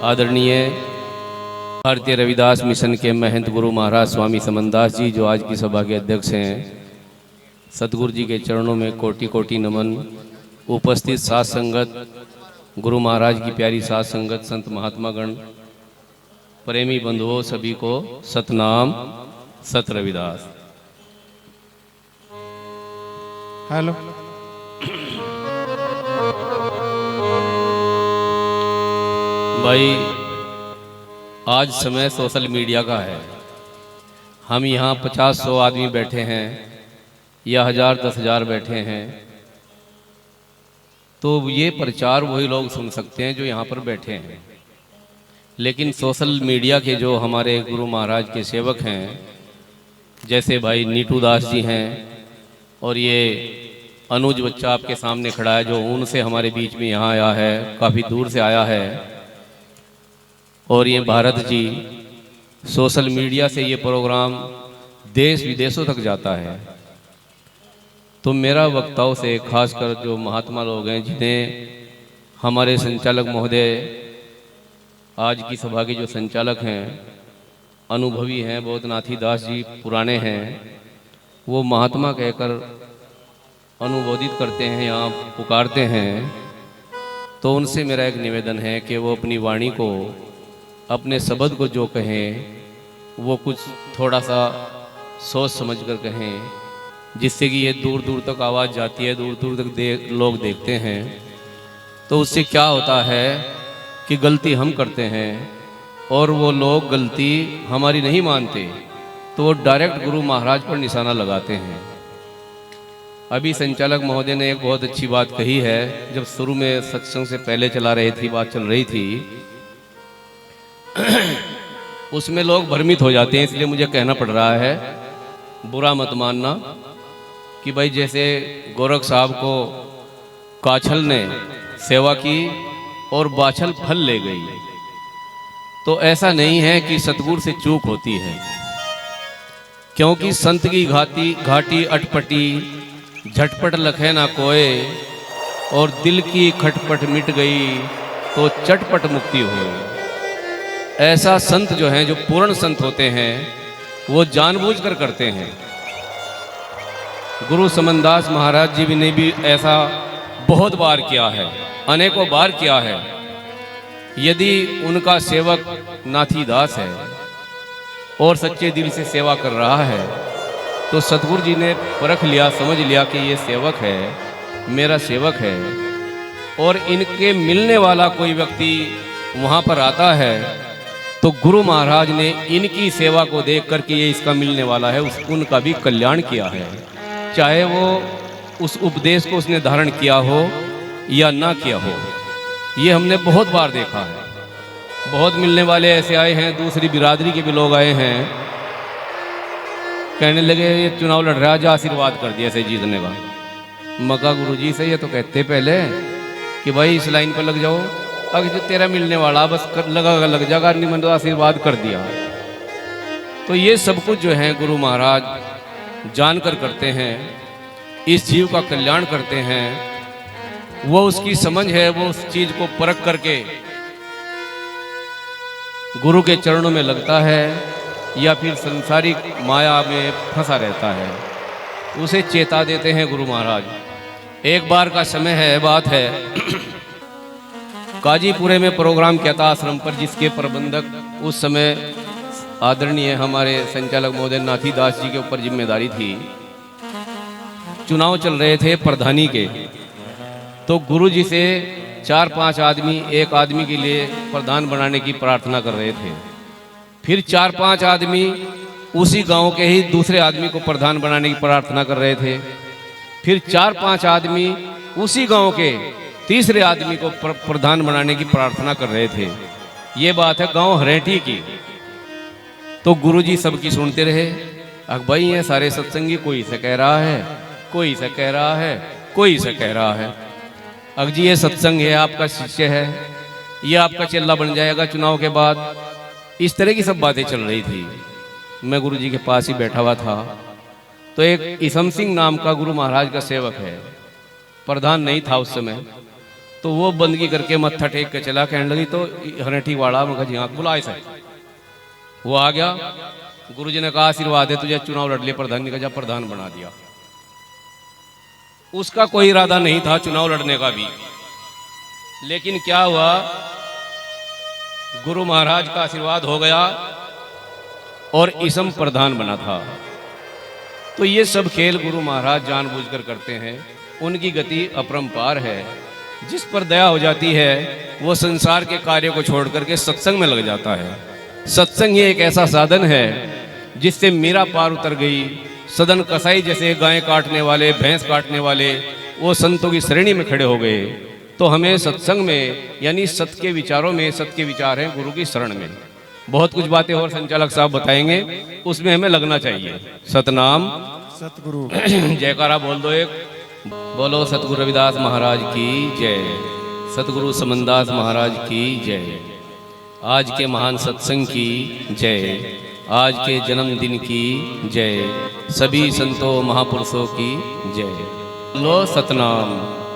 आदरणीय भारतीय रविदास मिशन के महंत गुरु महाराज स्वामी समनदास जी जो आज की सभा के अध्यक्ष हैं, सतगुरु जी के चरणों में कोटि कोटि नमन। उपस्थित साध संगत, गुरु महाराज की प्यारी साध संगत, संत महात्मागण, प्रेमी बंधुओं, सभी को सतनाम, सत रविदास। हेलो। भाई, आज समय सोशल मीडिया का है। हम यहाँ 50-100 आदमी बैठे हैं या 1000-10,000 बैठे हैं, तो ये प्रचार वही लोग सुन सकते हैं जो यहाँ पर बैठे हैं। लेकिन सोशल मीडिया के जो हमारे गुरु महाराज के सेवक हैं, जैसे भाई नीटू दास जी हैं, और ये अनुज बच्चा आपके सामने खड़ा है जो उनसे हमारे बीच में यहाँ आया है, काफ़ी दूर से आया है, और ये भारत जी, सोशल मीडिया से ये प्रोग्राम देश विदेशों तक जाता है। तो मेरा वक्ताओं से, खासकर जो महात्मा लोग हैं, जिन्हें हमारे संचालक महोदय, आज की सभा के जो संचालक हैं, अनुभवी हैं, बहुत नाथी दास जी पुराने हैं, वो महात्मा कहकर अनुमोदित करते हैं, यहाँ पुकारते हैं। तो उनसे मेरा एक निवेदन है कि वो अपनी वाणी को, अपने शब्द को जो कहें, वो कुछ थोड़ा सा सोच समझ कर कहें, जिससे कि ये दूर दूर तक आवाज़ जाती है, दूर दूर तक लोग देखते हैं। तो उससे क्या होता है कि गलती हम करते हैं और वो लोग गलती हमारी नहीं मानते, तो वो डायरेक्ट गुरु महाराज पर निशाना लगाते हैं। अभी संचालक महोदय ने एक बहुत अच्छी बात कही है, जब शुरू में सत्संग से पहले चला रही थी, बात चल रही थी, उसमें लोग भ्रमित हो जाते हैं, इसलिए मुझे कहना पड़ रहा है, बुरा मत मानना, कि भाई जैसे गोरख साहब को काछल ने सेवा की और बाछल फल ले गई, तो ऐसा नहीं है कि सतगुरु से चूक होती है, क्योंकि संत की घाटी अटपटी, झटपट लखे ना कोय, और दिल की खटपट मिट गई तो चटपट मुक्ति हो। ऐसा संत जो हैं, जो पूर्ण संत होते हैं, वो जानबूझकर करते हैं। गुरु समनदास महाराज जी ने भी ऐसा बहुत बार किया है, अनेकों बार किया है। यदि उनका सेवक नाथी दास है और सच्चे दिल से सेवा कर रहा है, तो सतगुरु जी ने परख लिया, समझ लिया कि ये सेवक है, मेरा सेवक है, और इनके मिलने वाला कोई व्यक्ति वहाँ पर आता है, तो गुरु महाराज ने इनकी सेवा को देख कर के ये इसका मिलने वाला है, उनका भी कल्याण किया है। चाहे वो उस उपदेश को उसने धारण किया हो या ना किया हो, ये हमने बहुत बार देखा है। बहुत मिलने वाले ऐसे आए हैं, दूसरी बिरादरी के भी लोग आए हैं, कहने लगे ये चुनाव लड़ रहा है, जो आशीर्वाद कर दिया ऐसे जीतने का। मका गुरु जी से ये तो कहते पहले कि भाई इस लाइन पर लग जाओ, अगर जो तेरा मिलने वाला बस लग जाएगा, निमन तो आशीर्वाद कर दिया। तो ये सब कुछ जो है गुरु महाराज जानकर करते हैं, इस जीव का कल्याण करते हैं। वो उसकी समझ है, वो उस चीज को परख करके गुरु के चरणों में लगता है, या फिर संसारिक माया में फंसा रहता है, उसे चेता देते हैं गुरु महाराज। एक बार का समय है, बात है, काजीपुरे में प्रोग्राम किया था आश्रम पर, जिसके प्रबंधक उस समय आदरणीय हमारे संचालक महोदय नाथी दास जी के ऊपर जिम्मेदारी थी। चुनाव चल रहे थे प्रधानी के, तो गुरु जी से 4-5 आदमी एक आदमी के लिए प्रधान बनाने की प्रार्थना कर रहे थे। फिर 4-5 आदमी उसी गांव के ही दूसरे आदमी को प्रधान बनाने की प्रार्थना कर रहे थे। फिर 4-5 आदमी उसी गांव के तीसरे आदमी को प्रधान बनाने की प्रार्थना कर रहे थे। ये बात है गांव हरेठी की। तो गुरुजी सबकी सुनते रहे। अब भाई ये सारे सत्संगी, कोई से कह रहा है, कोई से कह रहा है, कोई से कह रहा है, अब जी ये सत्संग है, आपका शिष्य है, ये आपका चेला बन जाएगा चुनाव के बाद। इस तरह की सब बातें चल रही थी। मैं गुरुजी के पास ही बैठा हुआ था, तो एक ईसम सिंह नाम का गुरु महाराज का सेवक है, प्रधान नहीं था उस समय, तो वो बंदगी करके मत्था टेक के चला, कहने लगी तो हनेठी वाला मैं कहा हाँ बुलाए सर। वो आ गया, गुरुजी ने कहा आशीर्वाद है तुझे, चुनाव लड़ लिया प्रधान का, जब प्रधान बना दिया। उसका कोई इरादा नहीं था चुनाव लड़ने का भी, लेकिन क्या हुआ, गुरु महाराज का आशीर्वाद हो गया और इसम प्रधान बना था। तो ये सब खेल गुरु महाराज जानबूझकर करते हैं, उनकी गति अपरंपार है। जिस पर दया हो जाती है वो संसार के कार्य को छोड़ करके सत्संग में लग जाता है। सत्संग ही एक ऐसा साधन है जिससे मीरा पार उतर गई। सदन कसाई जैसे गाय काटने वाले, भैंस काटने वाले वो संतों की श्रेणी में खड़े हो गए। तो हमें सत्संग में यानी सत्य के विचारों में, सत्य के विचार हैं गुरु की शरण में। बहुत कुछ बातें और संचालक साहब बताएंगे, उसमें हमें लगना चाहिए। सतनाम सतगुरु जयकारा बोल दो एक, बोलो सतगुरु रविदास महाराज की जय, सतगुरु समनदास महाराज की जय, आज के महान सत्संग की जय, आज के जन्मदिन की जय, सभी संतों महापुरुषों की जय। लो सतनाम।